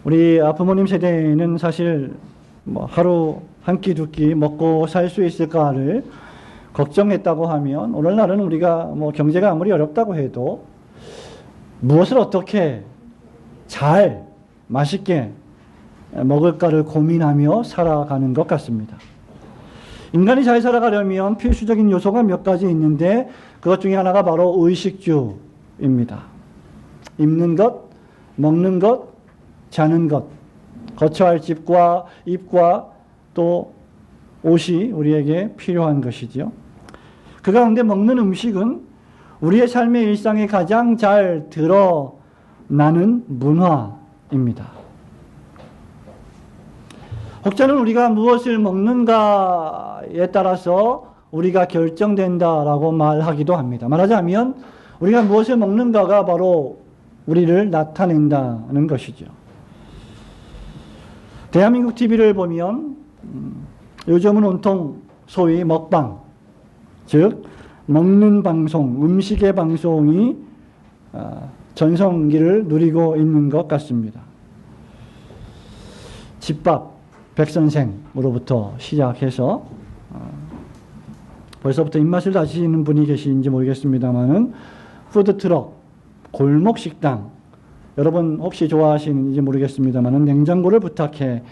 우리 부모님 세대는 사실 뭐 하루 한 끼 두 끼 먹고 살 수 있을까를 걱정했다고 하면, 오늘날은 우리가 뭐 경제가 아무리 어렵다고 해도 무엇을 어떻게 잘 맛있게 먹을까를 고민하며 살아가는 것 같습니다. 인간이 잘 살아가려면 필수적인 요소가 몇 가지 있는데, 그것 중에 하나가 바로 의식주입니다. 입는 것, 먹는 것, 자는 것, 거처 할 집과 입과 또 옷이 우리에게 필요한 것이죠. 그 가운데 먹는 음식은 우리의 삶의 일상에 가장 잘 드러나는 문화입니다. 혹자는 우리가 무엇을 먹는가에 따라서 우리가 결정된다라고 말하기도 합니다. 말하자면 우리가 무엇을 먹는가가 바로 우리를 나타낸다는 것이죠. 대한민국 TV를 보면 요즘은 온통 소위 먹방, 즉 먹는 방송, 음식의 방송이 전성기를 누리고 있는 것 같습니다. 집밥 백선생으로부터 시작해서 벌써부터 입맛을 다시는 분이 계신지 모르겠습니다만은 푸드트럭, 골목식당, 여러분 혹시 좋아하시는지 모르겠습니다만은 냉장고를 부탁해,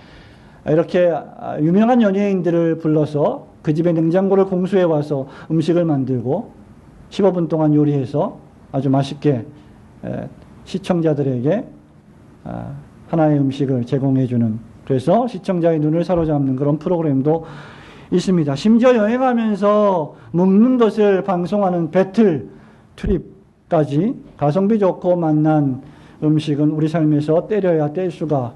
이렇게 유명한 연예인들을 불러서 그 집에 냉장고를 공수해 와서 음식을 만들고 15분 동안 요리해서 아주 맛있게 시청자들에게 하나의 음식을 제공해 주는, 그래서 시청자의 눈을 사로잡는 그런 프로그램도 있습니다. 심지어 여행하면서 먹는 것을 방송하는 배틀 트립까지, 가성비 좋고 맛난 음식은 우리 삶에서 때려야 뗄 수가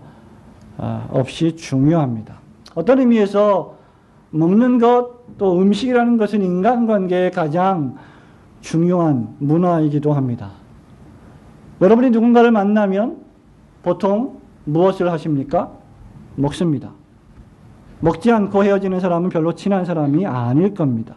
없이 중요합니다. 어떤 의미에서 먹는 것, 또 음식이라는 것은 인간관계에 가장 중요한 문화이기도 합니다. 여러분이 누군가를 만나면 보통 무엇을 하십니까? 먹습니다. 먹지 않고 헤어지는 사람은 별로 친한 사람이 아닐 겁니다.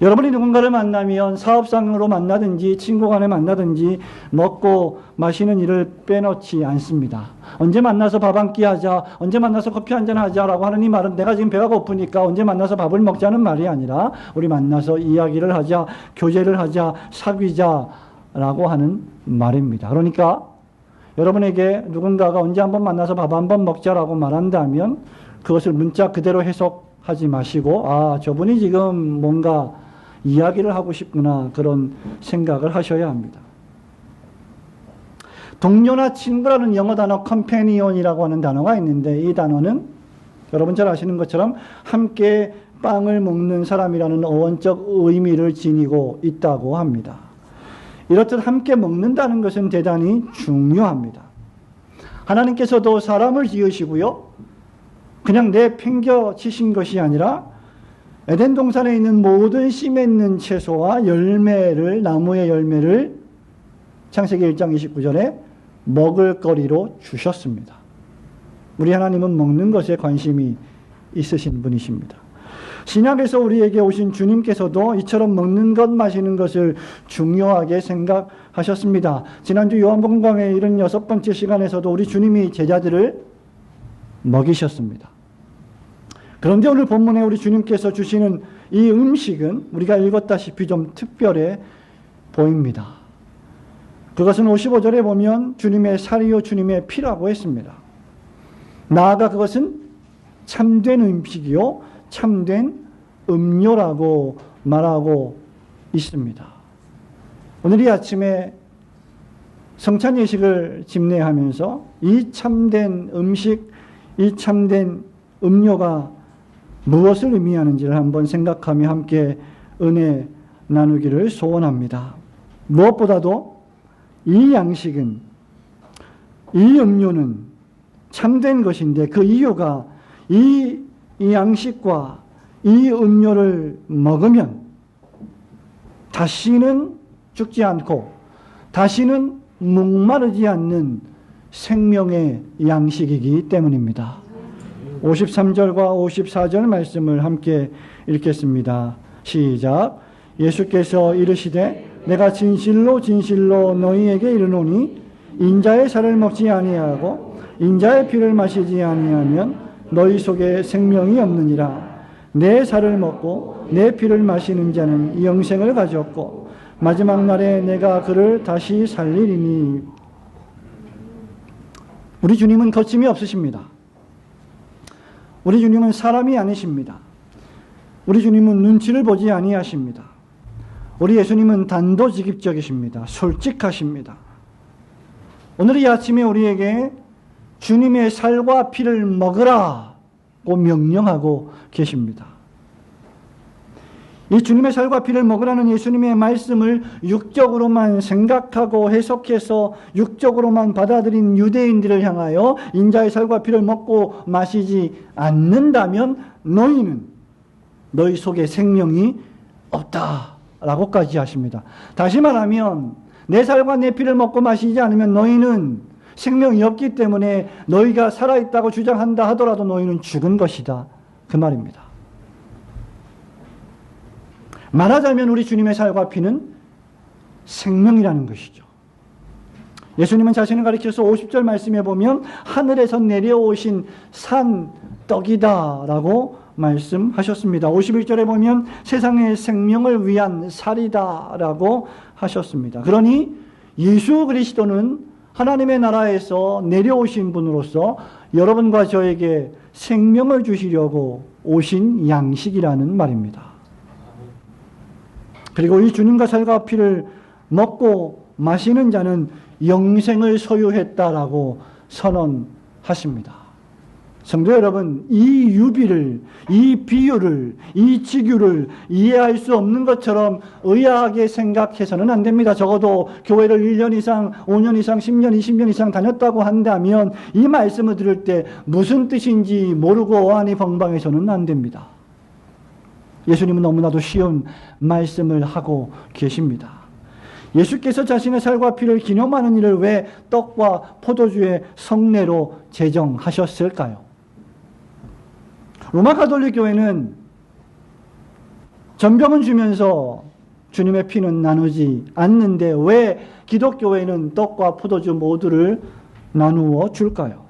여러분이 누군가를 만나면 사업상으로 만나든지 친구 간에 만나든지 먹고 마시는 일을 빼놓지 않습니다. 언제 만나서 밥 한 끼 하자, 언제 만나서 커피 한잔 하자라고 하는 이 말은 내가 지금 배가 고프니까 언제 만나서 밥을 먹자는 말이 아니라 우리 만나서 이야기를 하자, 교제를 하자, 사귀자라고 하는 말입니다. 그러니까 여러분에게 누군가가 언제 한번 만나서 밥 한번 먹자라고 말한다면 그것을 문자 그대로 해석하지 마시고, 저분이 지금 뭔가 이야기를 하고 싶구나, 그런 생각을 하셔야 합니다. 동료나 친구라는 영어 단어 컴패니언이라고 하는 단어가 있는데, 이 단어는 여러분 잘 아시는 것처럼 함께 빵을 먹는 사람이라는 어원적 의미를 지니고 있다고 합니다. 이렇듯 함께 먹는다는 것은 대단히 중요합니다. 하나님께서도 사람을 지으시고요, 그냥 내팽겨 치신 것이 아니라 에덴 동산에 있는 모든 씨 맺는 채소와 열매를, 나무의 열매를 창세기 1장 29절에 먹을거리로 주셨습니다. 우리 하나님은 먹는 것에 관심이 있으신 분이십니다. 신약에서 우리에게 오신 주님께서도 이처럼 먹는 것, 마시는 것을 중요하게 생각하셨습니다. 지난주 요한복음 강의 76번째 시간에서도 우리 주님이 제자들을 먹이셨습니다. 그런데 오늘 본문에 우리 주님께서 주시는 이 음식은 우리가 읽었다시피 좀 특별해 보입니다. 그것은 55절에 보면 주님의 살이요 주님의 피라고 했습니다. 나아가 그것은 참된 음식이요 참된 음료라고 말하고 있습니다. 오늘 이 아침에 성찬 예식을 집례하면서 이 참된 음식, 이 참된 음료가 무엇을 의미하는지를 한번 생각하며 함께 은혜 나누기를 소원합니다. 무엇보다도 이 양식은, 이 음료는 참된 것인데, 그 이유가 이 양식과 이 음료를 먹으면 다시는 죽지 않고 다시는 목마르지 않는 생명의 양식이기 때문입니다. 53절과 54절 말씀을 함께 읽겠습니다. 시작. 예수께서 이르시되 내가 진실로 진실로 너희에게 이르노니 인자의 살을 먹지 아니하고 인자의 피를 마시지 아니하면 너희 속에 생명이 없느니라. 내 살을 먹고 내 피를 마시는 자는 이 영생을 가졌고 마지막 날에 내가 그를 다시 살리리니. 우리 주님은 거침이 없으십니다. 우리 주님은 사람이 아니십니다. 우리 주님은 눈치를 보지 아니하십니다. 우리 예수님은 단도직입적이십니다. 솔직하십니다. 오늘 이 아침에 우리에게 주님의 살과 피를 먹으라고 명령하고 계십니다. 이 주님의 살과 피를 먹으라는 예수님의 말씀을 육적으로만 생각하고 해석해서 육적으로만 받아들인 유대인들을 향하여 인자의 살과 피를 먹고 마시지 않는다면 너희는 너희 속에 생명이 없다라고까지 하십니다. 다시 말하면 내 살과 내 피를 먹고 마시지 않으면 너희는 생명이 없기 때문에 너희가 살아있다고 주장한다 하더라도 너희는 죽은 것이다. 그 말입니다. 말하자면 우리 주님의 살과 피는 생명이라는 것이죠. 예수님은 자신을 가리켜서 50절 말씀에 보면 하늘에서 내려오신 산 떡이다 라고 말씀하셨습니다. 51절에 보면 세상의 생명을 위한 살이다 라고 하셨습니다. 그러니 예수 그리스도는 하나님의 나라에서 내려오신 분으로서 여러분과 저에게 생명을 주시려고 오신 양식이라는 말입니다. 그리고 이 주님과 살과 피를 먹고 마시는 자는 영생을 소유했다라고 선언하십니다. 성도 여러분, 이 유비를, 이 비유를, 이 직유를 이해할 수 없는 것처럼 의아하게 생각해서는 안 됩니다. 적어도 교회를 1년 이상, 5년 이상, 10년, 20년 이상 다녔다고 한다면 이 말씀을 들을 때 무슨 뜻인지 모르고 어안이 벙벙해서는 안 됩니다. 예수님은 너무나도 쉬운 말씀을 하고 계십니다. 예수께서 자신의 살과 피를 기념하는 일을 왜 떡과 포도주의 성례로 제정하셨을까요? 로마 가톨릭 교회는 전병은 주면서 주님의 피는 나누지 않는데 왜 기독교회는 떡과 포도주 모두를 나누어 줄까요?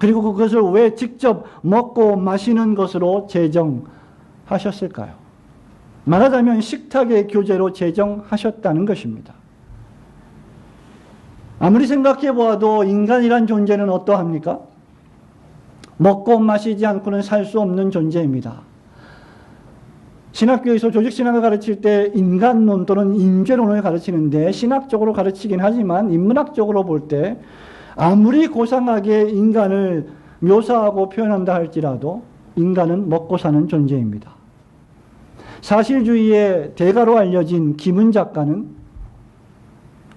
그리고 그것을 왜 직접 먹고 마시는 것으로 제정하셨을까요? 말하자면 식탁의 교제로 제정하셨다는 것입니다. 아무리 생각해 보아도 인간이란 존재는 어떠합니까? 먹고 마시지 않고는 살 수 없는 존재입니다. 신학교에서 조직신학을 가르칠 때 인간론 또는 인죄론을 가르치는데 신학적으로 가르치긴 하지만 인문학적으로 볼 때 아무리 고상하게 인간을 묘사하고 표현한다 할지라도 인간은 먹고 사는 존재입니다. 사실주의의 대가로 알려진 김은 작가는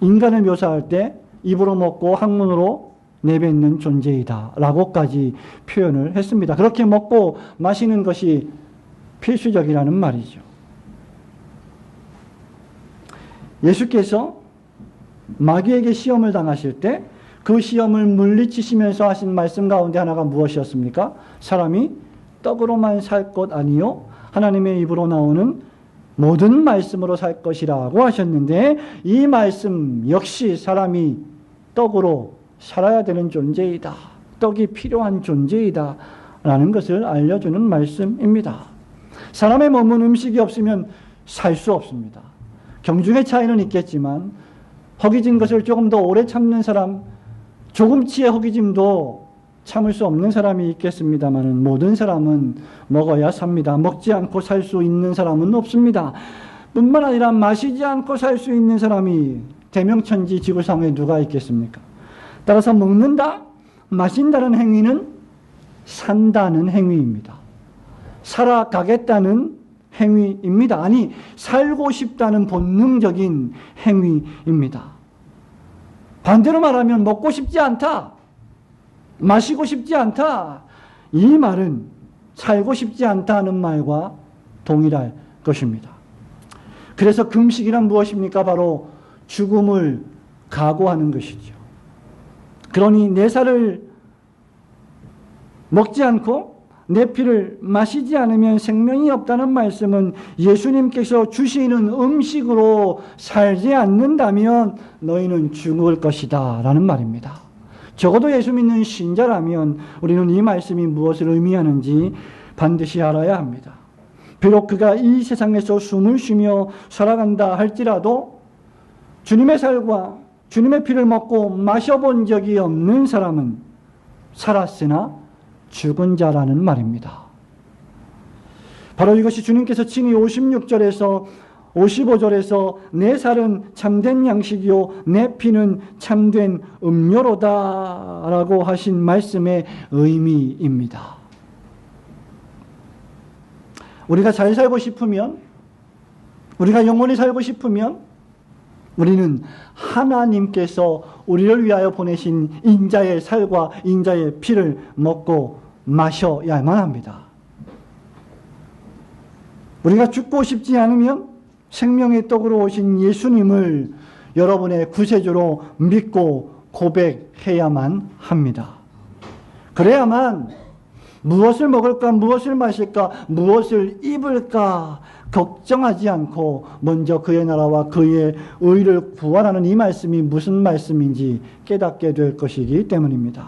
인간을 묘사할 때 입으로 먹고 학문으로 내뱉는 존재이다 라고까지 표현을 했습니다. 그렇게 먹고 마시는 것이 필수적이라는 말이죠. 예수께서 마귀에게 시험을 당하실 때 그 시험을 물리치시면서 하신 말씀 가운데 하나가 무엇이었습니까? 사람이 떡으로만 살 것 아니요 하나님의 입으로 나오는 모든 말씀으로 살 것이라고 하셨는데 이 말씀 역시 사람이 떡으로 살아야 되는 존재이다. 떡이 필요한 존재이다. 라는 것을 알려주는 말씀입니다. 사람의 몸은 음식이 없으면 살 수 없습니다. 경중의 차이는 있겠지만 허기진 것을 조금 더 오래 참는 사람, 조금치의 허기짐도 참을 수 없는 사람이 있겠습니다만 모든 사람은 먹어야 삽니다. 먹지 않고 살 수 있는 사람은 없습니다. 뿐만 아니라 마시지 않고 살 수 있는 사람이 대명천지 지구상에 누가 있겠습니까? 따라서 먹는다, 마신다는 행위는 산다는 행위입니다. 살아가겠다는 행위입니다. 아니, 살고 싶다는 본능적인 행위입니다. 반대로 말하면 먹고 싶지 않다, 마시고 싶지 않다, 이 말은 살고 싶지 않다는 말과 동일할 것입니다. 그래서 금식이란 무엇입니까? 바로 죽음을 각오하는 것이죠. 그러니 내 살을 먹지 않고 내 피를 마시지 않으면 생명이 없다는 말씀은 예수님께서 주시는 음식으로 살지 않는다면 너희는 죽을 것이다 라는 말입니다. 적어도 예수 믿는 신자라면 우리는 이 말씀이 무엇을 의미하는지 반드시 알아야 합니다. 비록 그가 이 세상에서 숨을 쉬며 살아간다 할지라도 주님의 살과 주님의 피를 먹고 마셔본 적이 없는 사람은 살았으나 죽은 자라는 말입니다. 바로 이것이 주님께서 친히 56절에서 55절에서 내 살은 참된 양식이요 내 피는 참된 음료로다 라고 하신 말씀의 의미입니다. 우리가 잘 살고 싶으면, 우리가 영원히 살고 싶으면 우리는 하나님께서 우리를 위하여 보내신 인자의 살과 인자의 피를 먹고 마셔야만 합니다. 우리가 죽고 싶지 않으면 생명의 떡으로 오신 예수님을 여러분의 구세주로 믿고 고백해야만 합니다. 그래야만 무엇을 먹을까, 무엇을 마실까, 무엇을 입을까 걱정하지 않고 먼저 그의 나라와 그의 의를 구하라는 이 말씀이 무슨 말씀인지 깨닫게 될 것이기 때문입니다.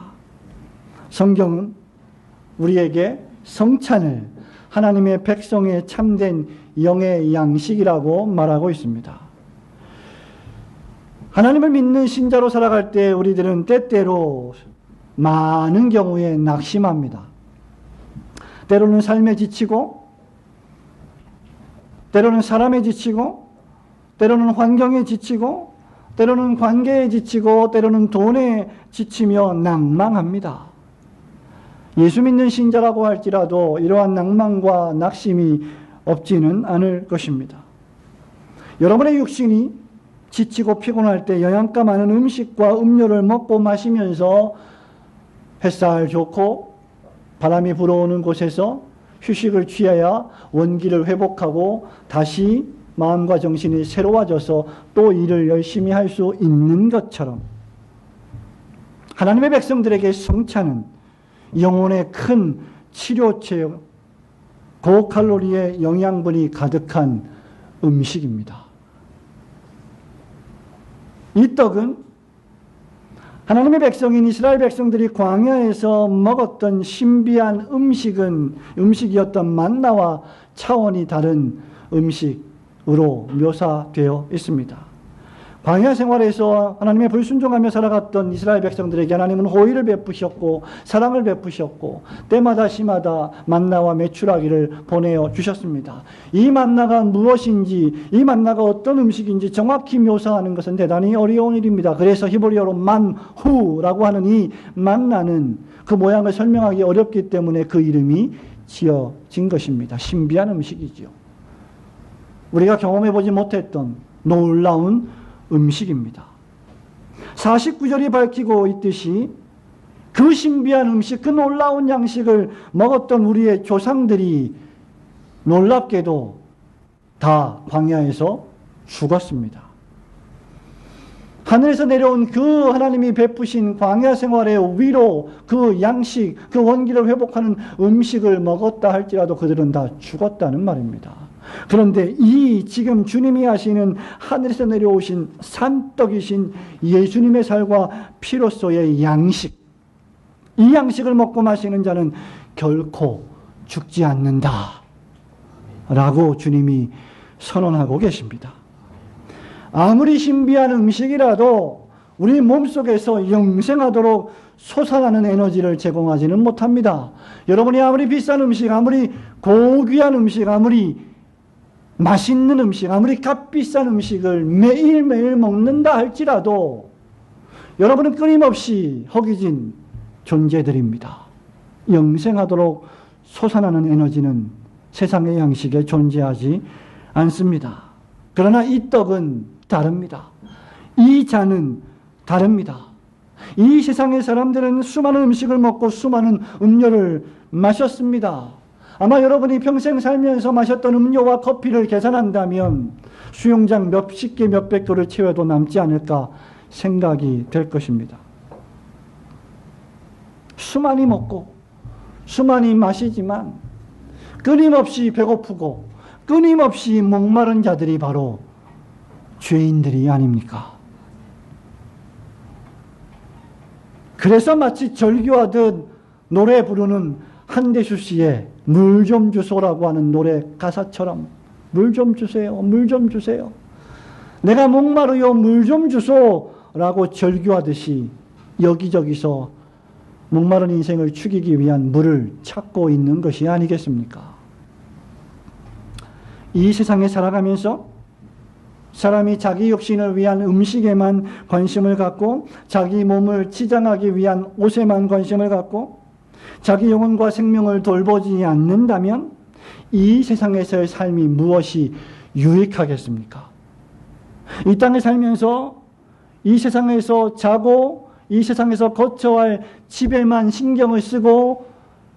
성경은 우리에게 성찬을 하나님의 백성의 참된 영의 양식이라고 말하고 있습니다. 하나님을 믿는 신자로 살아갈 때 우리들은 때때로 많은 경우에 낙심합니다. 때로는 삶에 지치고, 때로는 사람에 지치고, 때로는 환경에 지치고, 때로는 관계에 지치고, 때로는 돈에 지치며 낭망합니다. 예수 믿는 신자라고 할지라도 이러한 낭만과 낙심이 없지는 않을 것입니다. 여러분의 육신이 지치고 피곤할 때 영양가 많은 음식과 음료를 먹고 마시면서 햇살 좋고 바람이 불어오는 곳에서 휴식을 취해야 원기를 회복하고 다시 마음과 정신이 새로워져서 또 일을 열심히 할 수 있는 것처럼 하나님의 백성들에게 성찬은 영혼의 큰 치료체요, 고칼로리의 영양분이 가득한 음식입니다. 이 떡은 하나님의 백성인 이스라엘 백성들이 광야에서 먹었던 신비한 음식이었던 만나와 차원이 다른 음식으로 묘사되어 있습니다. 광야 생활에서 하나님의 불순종하며 살아갔던 이스라엘 백성들에게 하나님은 호의를 베푸셨고 사랑을 베푸셨고 때마다 시마다 만나와 메추라기를 보내어 주셨습니다. 이 만나가 무엇인지, 이 만나가 어떤 음식인지 정확히 묘사하는 것은 대단히 어려운 일입니다. 그래서 히브리어로 만후라고 하는 이 만나는 그 모양을 설명하기 어렵기 때문에 그 이름이 지어진 것입니다. 신비한 음식이죠. 우리가 경험해보지 못했던 놀라운 음식입니다. 49절이 밝히고 있듯이 그 신비한 음식, 그 놀라운 양식을 먹었던 우리의 조상들이 놀랍게도 다 광야에서 죽었습니다. 하늘에서 내려온 그 하나님이 베푸신 광야 생활의 위로 그 양식, 그 원기를 회복하는 음식을 먹었다 할지라도 그들은 다 죽었다는 말입니다. 그런데 이 지금 주님이 하시는 하늘에서 내려오신 산떡이신 예수님의 살과 피로서의 양식, 이 양식을 먹고 마시는 자는 결코 죽지 않는다 라고 주님이 선언하고 계십니다. 아무리 신비한 음식이라도 우리 몸속에서 영생하도록 솟아나는 에너지를 제공하지는 못합니다. 여러분이 아무리 비싼 음식, 아무리 고귀한 음식, 아무리 맛있는 음식, 아무리 값비싼 음식을 매일매일 먹는다 할지라도 여러분은 끊임없이 허기진 존재들입니다. 영생하도록 솟아나는 에너지는 세상의 양식에 존재하지 않습니다. 그러나 이 떡은 다릅니다. 이 잔은 다릅니다. 이 세상의 사람들은 수많은 음식을 먹고 수많은 음료를 마셨습니다. 아마 여러분이 평생 살면서 마셨던 음료와 커피를 계산한다면 수영장 몇십 개 몇백 도를 채워도 남지 않을까 생각이 될 것입니다. 수많이 먹고 수많이 마시지만 끊임없이 배고프고 끊임없이 목마른 자들이 바로 죄인들이 아닙니까? 그래서 마치 절규하듯 노래 부르는 한대수 씨의 물 좀 주소라고 하는 노래 가사처럼 물 좀 주세요. 물 좀 주세요. 내가 목마르요 물 좀 주소라고 절규하듯이 여기저기서 목마른 인생을 죽이기 위한 물을 찾고 있는 것이 아니겠습니까? 이 세상에 살아가면서 사람이 자기 육신을 위한 음식에만 관심을 갖고 자기 몸을 치장하기 위한 옷에만 관심을 갖고 자기 영혼과 생명을 돌보지 않는다면 이 세상에서의 삶이 무엇이 유익하겠습니까? 이 땅에 살면서 이 세상에서 자고 이 세상에서 거쳐야 할 집에만 신경을 쓰고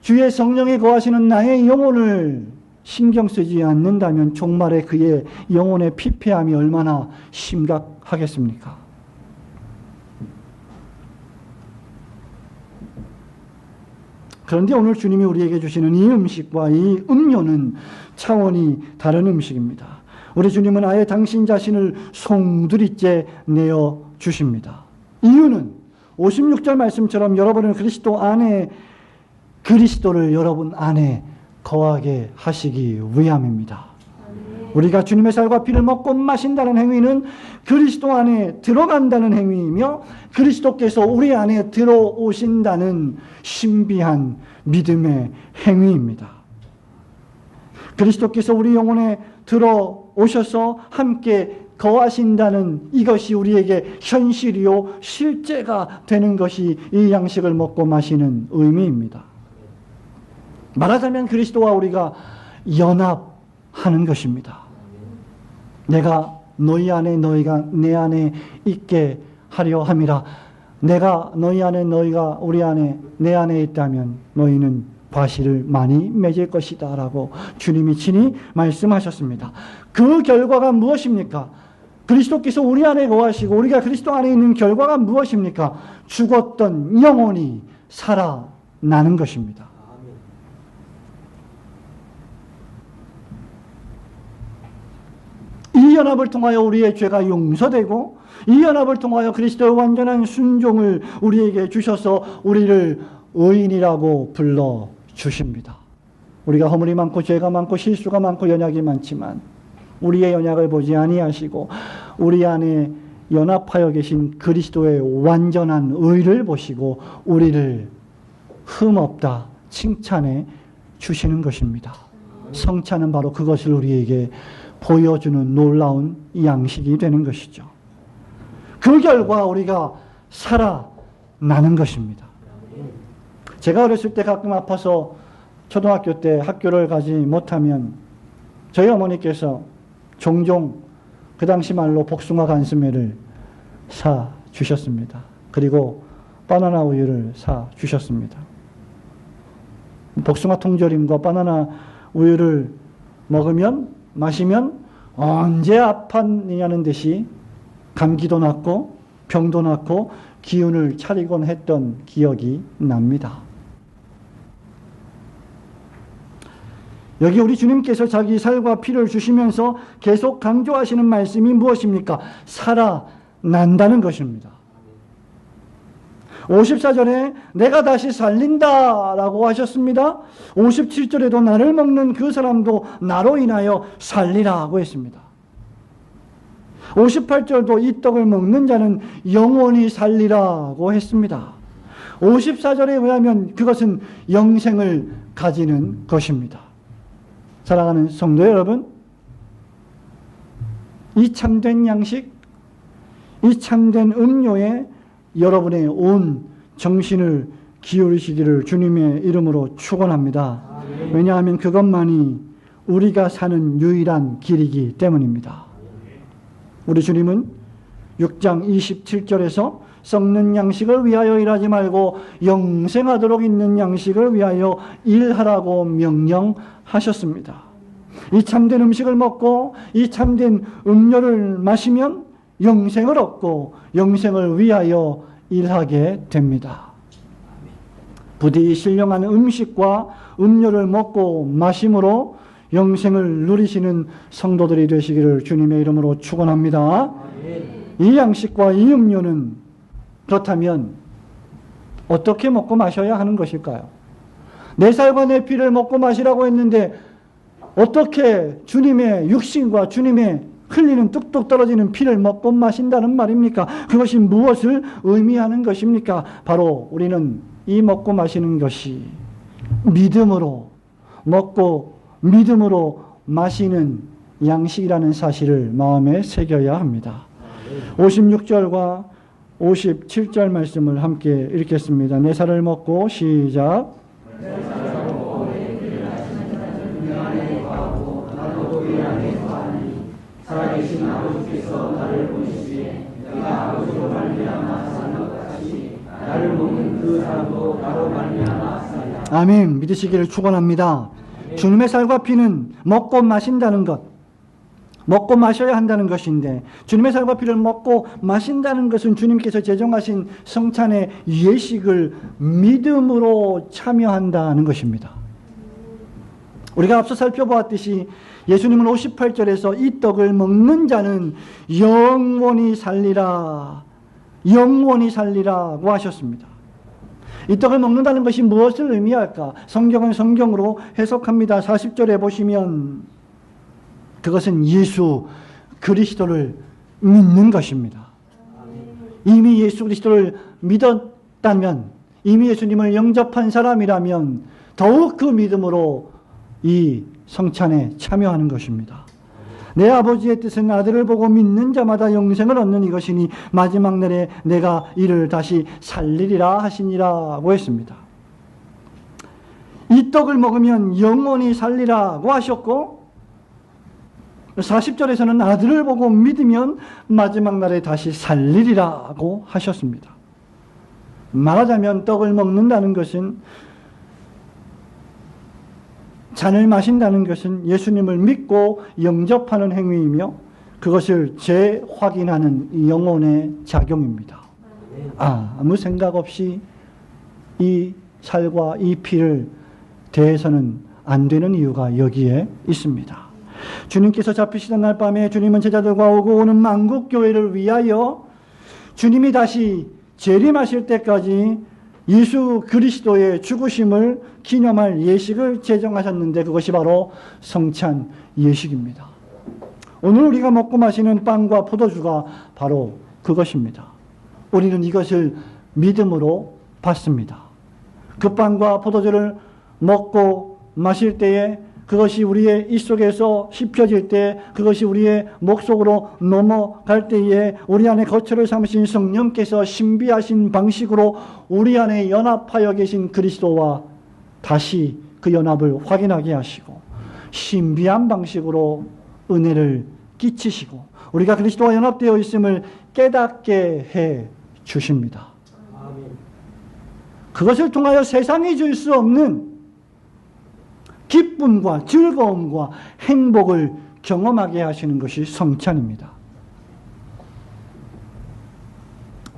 주의 성령이 거하시는 나의 영혼을 신경 쓰지 않는다면 종말에 그의 영혼의 피폐함이 얼마나 심각하겠습니까? 그런데 오늘 주님이 우리에게 주시는 이 음식과 이 음료는 차원이 다른 음식입니다. 우리 주님은 아예 당신 자신을 송두리째 내어 주십니다. 이유는 56절 말씀처럼 여러분은 그리스도 안에 그리스도를 여러분 안에 거하게 하시기 위함입니다. 우리가 주님의 살과 피를 먹고 마신다는 행위는 그리스도 안에 들어간다는 행위이며 그리스도께서 우리 안에 들어오신다는 신비한 믿음의 행위입니다. 그리스도께서 우리 영혼에 들어오셔서 함께 거하신다는 이것이 우리에게 현실이요 실제가 되는 것이 이 양식을 먹고 마시는 의미입니다. 말하자면 그리스도와 우리가 연합하는 것입니다. 내가 너희 안에 너희가 내 안에 있게 하려 함이라. 내가 너희 안에 너희가 우리 안에 내 안에 있다면 너희는 과실을 많이 맺을 것이다 라고 주님이 친히 말씀하셨습니다. 그 결과가 무엇입니까? 그리스도께서 우리 안에 거하시고 우리가 그리스도 안에 있는 결과가 무엇입니까? 죽었던 영혼이 살아나는 것입니다. 이 연합을 통하여 우리의 죄가 용서되고 이 연합을 통하여 그리스도의 완전한 순종을 우리에게 주셔서 우리를 의인이라고 불러주십니다. 우리가 허물이 많고 죄가 많고 실수가 많고 연약이 많지만 우리의 연약을 보지 아니하시고 우리 안에 연합하여 계신 그리스도의 완전한 의를 보시고 우리를 흠없다 칭찬해 주시는 것입니다. 성찬은 바로 그것을 우리에게 보여주는 놀라운 양식이 되는 것이죠. 그 결과 우리가 살아나는 것입니다. 제가 어렸을 때 가끔 아파서 초등학교 때 학교를 가지 못하면 저희 어머니께서 종종 그 당시 말로 복숭아 간수매를 사 주셨습니다. 그리고 바나나 우유를 사 주셨습니다. 복숭아 통조림과 바나나 우유를 마시면 언제 아팠느냐는 듯이 감기도 낫고 병도 낫고 기운을 차리곤 했던 기억이 납니다. 여기 우리 주님께서 자기 살과 피를 주시면서 계속 강조하시는 말씀이 무엇입니까? 살아난다는 것입니다. 54절에 내가 다시 살린다라고 하셨습니다. 57절에도 나를 먹는 그 사람도 나로 인하여 살리라고 했습니다. 58절도 이 떡을 먹는 자는 영원히 살리라고 했습니다. 54절에 의하면 그것은 영생을 가지는 것입니다. 사랑하는 성도 여러분, 이 참된 양식, 이 참된 음료에 여러분의 온 정신을 기울이시기를 주님의 이름으로 축원합니다. 왜냐하면 그것만이 우리가 사는 유일한 길이기 때문입니다. 우리 주님은 6장 27절에서 썩는 양식을 위하여 일하지 말고 영생하도록 있는 양식을 위하여 일하라고 명령하셨습니다. 이 참된 음식을 먹고 이 참된 음료를 마시면 영생을 얻고 영생을 위하여 일하게 됩니다. 부디 신령한 음식과 음료를 먹고 마심으로 영생을 누리시는 성도들이 되시기를 주님의 이름으로 축원합니다. 이 양식과 이 음료는 그렇다면 어떻게 먹고 마셔야 하는 것일까요? 내 살과 내 피를 먹고 마시라고 했는데 어떻게 주님의 육신과 주님의 흘리는 뚝뚝 떨어지는 피를 먹고 마신다는 말입니까? 그것이 무엇을 의미하는 것입니까? 바로 우리는 이 먹고 마시는 것이 믿음으로 먹고 믿음으로 마시는 양식이라는 사실을 마음에 새겨야 합니다. 56절과 57절 말씀을 함께 읽겠습니다. 내 살을 먹고 시작. 살아계신 아버지께서 나를 보시기에 내가 아버지로 말미암아 사는 것 같이 나를 먹는 그 사람도 나로 말미암아 살리라. 아멘. 믿으시기를 축원합니다. 주님의 살과 피는 먹고 마신다는 것, 먹고 마셔야 한다는 것인데 주님의 살과 피를 먹고 마신다는 것은 주님께서 제정하신 성찬의 예식을 믿음으로 참여한다는 것입니다. 우리가 앞서 살펴보았듯이 예수님은 58절에서 이 떡을 먹는 자는 영원히 살리라, 영원히 살리라고 하셨습니다. 이 떡을 먹는다는 것이 무엇을 의미할까? 성경은 성경으로 해석합니다. 40절에 보시면 그것은 예수 그리스도를 믿는 것입니다. 이미 예수 그리스도를 믿었다면, 이미 예수님을 영접한 사람이라면 더욱 그 믿음으로 이 성찬에 참여하는 것입니다. 내 아버지의 뜻은 아들을 보고 믿는 자마다 영생을 얻는 이것이니 마지막 날에 내가 이를 다시 살리리라 하시니라고 했습니다. 이 떡을 먹으면 영원히 살리라고 하셨고 40절에서는 아들을 보고 믿으면 마지막 날에 다시 살리리라고 하셨습니다. 말하자면 떡을 먹는다는 것은, 잔을 마신다는 것은 예수님을 믿고 영접하는 행위이며 그것을 재확인하는 영혼의 작용입니다. 아무 생각 없이 이 살과 이 피를 대해서는 안 되는 이유가 여기에 있습니다. 주님께서 잡히시던 날 밤에 주님은 제자들과 오고 오는 만국교회를 위하여 주님이 다시 재림하실 때까지 예수 그리스도의 죽으심을 기념할 예식을 제정하셨는데 그것이 바로 성찬 예식입니다. 오늘 우리가 먹고 마시는 빵과 포도주가 바로 그것입니다. 우리는 이것을 믿음으로 받습니다. 그 빵과 포도주를 먹고 마실 때에 그것이 우리의 입 속에서 씹혀질 때, 그것이 우리의 목 속으로 넘어갈 때에 우리 안에 거처를 삼으신 성령께서 신비하신 방식으로 우리 안에 연합하여 계신 그리스도와 다시 그 연합을 확인하게 하시고 신비한 방식으로 은혜를 끼치시고 우리가 그리스도와 연합되어 있음을 깨닫게 해 주십니다. 그것을 통하여 세상이 줄 수 없는 기쁨과 즐거움과 행복을 경험하게 하시는 것이 성찬입니다.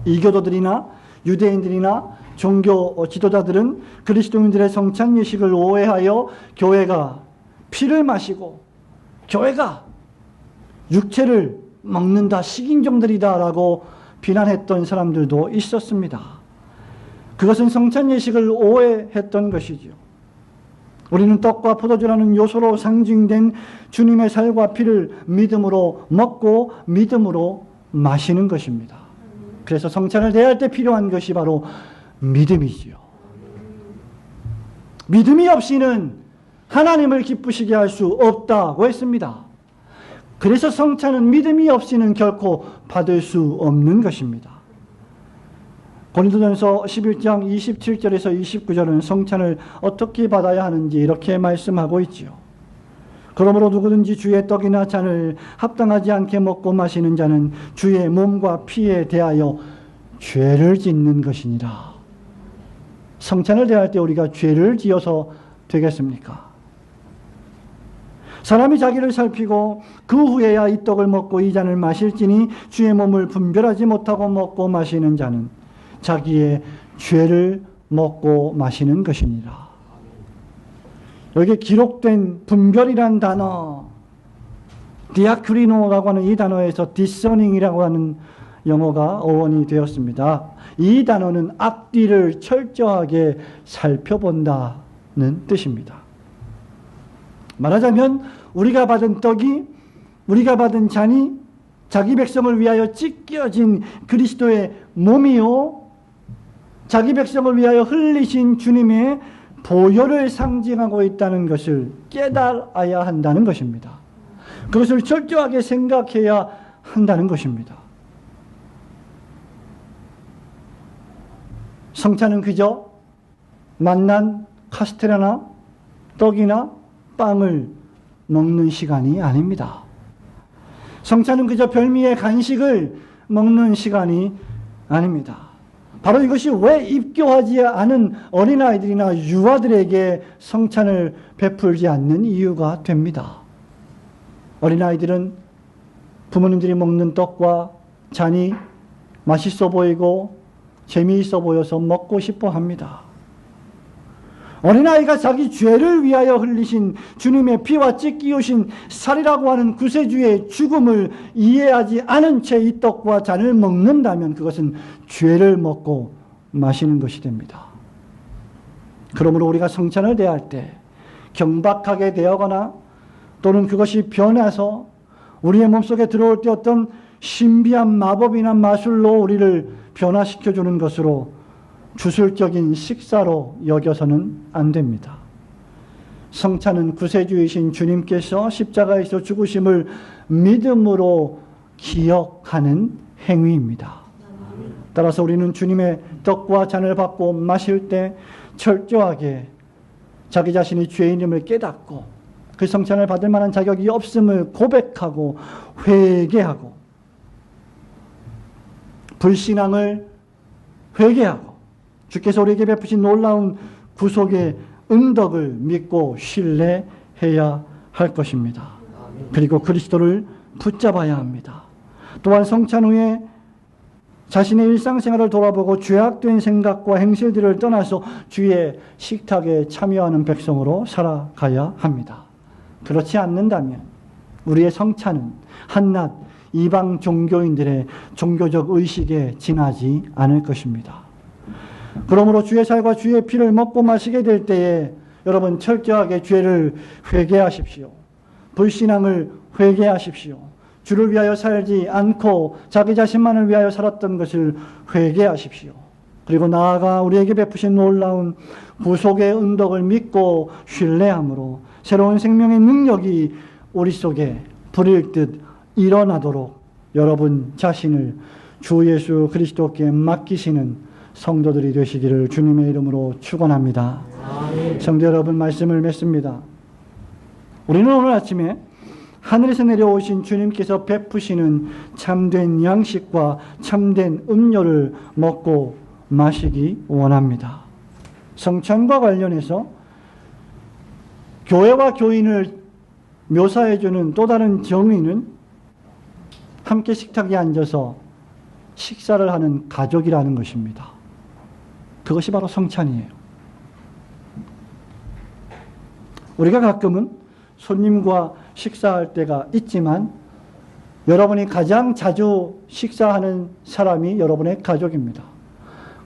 이교도들이나 유대인들이나 종교 지도자들은 그리스도인들의 성찬 예식을 오해하여 교회가 피를 마시고 교회가 육체를 먹는다, 식인종들이다 라고 비난했던 사람들도 있었습니다. 그것은 성찬 예식을 오해했던 것이죠. 우리는 떡과 포도주라는 요소로 상징된 주님의 살과 피를 믿음으로 먹고 믿음으로 마시는 것입니다. 그래서 성찬을 대할 때 필요한 것이 바로 믿음이지요. 믿음이 없이는 하나님을 기쁘시게 할 수 없다고 했습니다. 그래서 성찬은 믿음이 없이는 결코 받을 수 없는 것입니다. 고린도전서 11장 27절에서 29절은 성찬을 어떻게 받아야 하는지 이렇게 말씀하고 있지요. 그러므로 누구든지 주의 떡이나 잔을 합당하지 않게 먹고 마시는 자는 주의 몸과 피에 대하여 죄를 짓는 것이니라. 성찬을 대할 때 우리가 죄를 지어서 되겠습니까? 사람이 자기를 살피고 그 후에야 이 떡을 먹고 이 잔을 마실지니 주의 몸을 분별하지 못하고 먹고 마시는 자는 자기의 죄를 먹고 마시는 것이니라. 여기에 기록된 분별이란 단어, 디아크리노라고 하는 이 단어에서 디서닝이라고 하는 영어가 어원이 되었습니다. 이 단어는 앞뒤를 철저하게 살펴본다는 뜻입니다. 말하자면 우리가 받은 떡이, 우리가 받은 잔이 자기 백성을 위하여 찢겨진 그리스도의 몸이요, 자기 백성을 위하여 흘리신 주님의 보혈을 상징하고 있다는 것을 깨달아야 한다는 것입니다. 그것을 철저하게 생각해야 한다는 것입니다. 성찬은 그저 만난 카스테라나 떡이나 빵을 먹는 시간이 아닙니다. 성찬은 그저 별미의 간식을 먹는 시간이 아닙니다. 바로 이것이 왜 입교하지 않은 어린아이들이나 유아들에게 성찬을 베풀지 않는 이유가 됩니다. 어린아이들은 부모님들이 먹는 떡과 잔이 맛있어 보이고 재미있어 보여서 먹고 싶어 합니다. 어린아이가 자기 죄를 위하여 흘리신 주님의 피와 찢기우신 살이라고 하는 구세주의 죽음을 이해하지 않은 채 이 떡과 잔을 먹는다면 그것은 죄를 먹고 마시는 것이 됩니다. 그러므로 우리가 성찬을 대할 때 경박하게 대하거나 또는 그것이 변해서 우리의 몸속에 들어올 때 어떤 신비한 마법이나 마술로 우리를 변화시켜주는 것으로 주술적인 식사로 여겨서는 안 됩니다. 성찬은 구세주이신 주님께서 십자가에서 죽으심을 믿음으로 기억하는 행위입니다. 따라서 우리는 주님의 떡과 잔을 받고 마실 때 철저하게 자기 자신이 죄인임을 깨닫고 그 성찬을 받을 만한 자격이 없음을 고백하고 회개하고 불신앙을 회개하고 주께서 우리에게 베푸신 놀라운 구속의 은덕을 믿고 신뢰해야 할 것입니다. 그리고 그리스도를 붙잡아야 합니다. 또한 성찬 후에 자신의 일상생활을 돌아보고 죄악된 생각과 행실들을 떠나서 주의 식탁에 참여하는 백성으로 살아가야 합니다. 그렇지 않는다면 우리의 성찬은 한낱 이방 종교인들의 종교적 의식에 지나지 않을 것입니다. 그러므로 주의 살과 주의 피를 먹고 마시게 될 때에 여러분 철저하게 죄를 회개하십시오. 불신앙을 회개하십시오. 주를 위하여 살지 않고 자기 자신만을 위하여 살았던 것을 회개하십시오. 그리고 나아가 우리에게 베푸신 놀라운 구속의 은덕을 믿고 신뢰함으로 새로운 생명의 능력이 우리 속에 불일 듯 일어나도록 여러분 자신을 주 예수 그리스도께 맡기시는 성도들이 되시기를 주님의 이름으로 축원합니다. 성도 여러분, 말씀을 맺습니다. 우리는 오늘 아침에 하늘에서 내려오신 주님께서 베푸시는 참된 양식과 참된 음료를 먹고 마시기 원합니다. 성찬과 관련해서 교회와 교인을 묘사해주는 또 다른 정의는 함께 식탁에 앉아서 식사를 하는 가족이라는 것입니다. 그것이 바로 성찬이에요. 우리가 가끔은 손님과 식사할 때가 있지만 여러분이 가장 자주 식사하는 사람이 여러분의 가족입니다.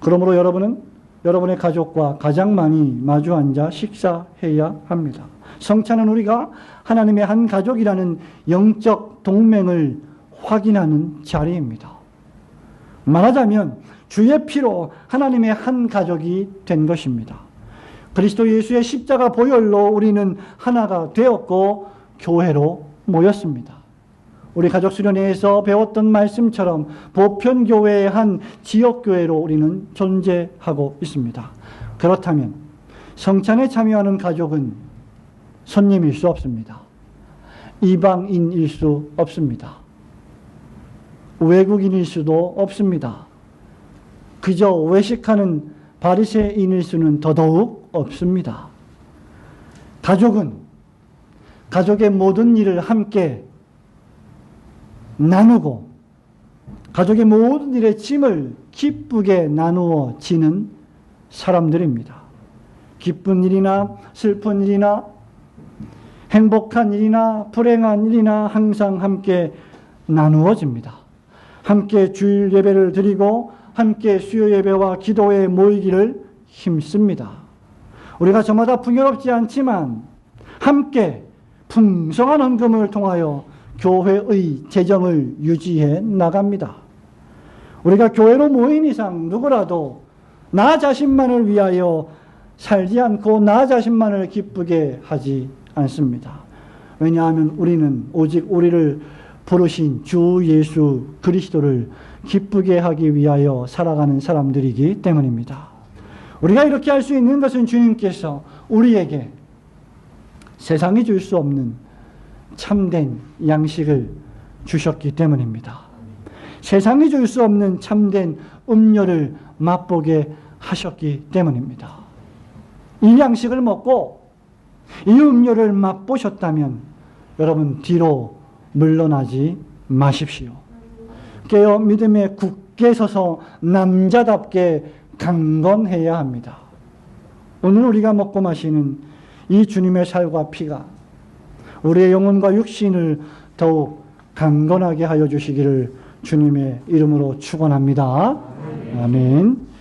그러므로 여러분은 여러분의 가족과 가장 많이 마주 앉아 식사해야 합니다. 성찬은 우리가 하나님의 한 가족이라는 영적 동맹을 확인하는 자리입니다. 말하자면 주의 피로 하나님의 한 가족이 된 것입니다. 그리스도 예수의 십자가 보혈로 우리는 하나가 되었고 교회로 모였습니다. 우리 가족 수련회에서 배웠던 말씀처럼 보편교회의 한 지역교회로 우리는 존재하고 있습니다. 그렇다면 성찬에 참여하는 가족은 손님일 수 없습니다. 이방인일 수 없습니다. 외국인일 수도 없습니다. 그저 외식하는 바리새인일 수는 더더욱 없습니다. 가족은 가족의 모든 일을 함께 나누고 가족의 모든 일의 짐을 기쁘게 나누어 지는 사람들입니다. 기쁜 일이나 슬픈 일이나 행복한 일이나 불행한 일이나 항상 함께 나누어집니다. 함께 주일 예배를 드리고 함께 수요 예배와 기도에 모이기를 힘씁니다. 우리가 저마다 풍요롭지 않지만 함께 풍성한 헌금을 통하여 교회의 재정을 유지해 나갑니다. 우리가 교회로 모인 이상 누구라도 나 자신만을 위하여 살지 않고 나 자신만을 기쁘게 하지 않습니다. 왜냐하면 우리는 오직 우리를 부르신 주 예수 그리스도를 기쁘게 하기 위하여 살아가는 사람들이기 때문입니다. 우리가 이렇게 할 수 있는 것은 주님께서 우리에게 세상이 줄 수 없는 참된 양식을 주셨기 때문입니다. 세상이 줄 수 없는 참된 음료를 맛보게 하셨기 때문입니다. 이 양식을 먹고 이 음료를 맛보셨다면 여러분 뒤로 물러나지 마십시오. 깨어 믿음에 굳게 서서 남자답게 강건해야 합니다. 오늘 우리가 먹고 마시는 이 주님의 살과 피가 우리의 영혼과 육신을 더욱 강건하게 하여 주시기를 주님의 이름으로 축원합니다. 아멘.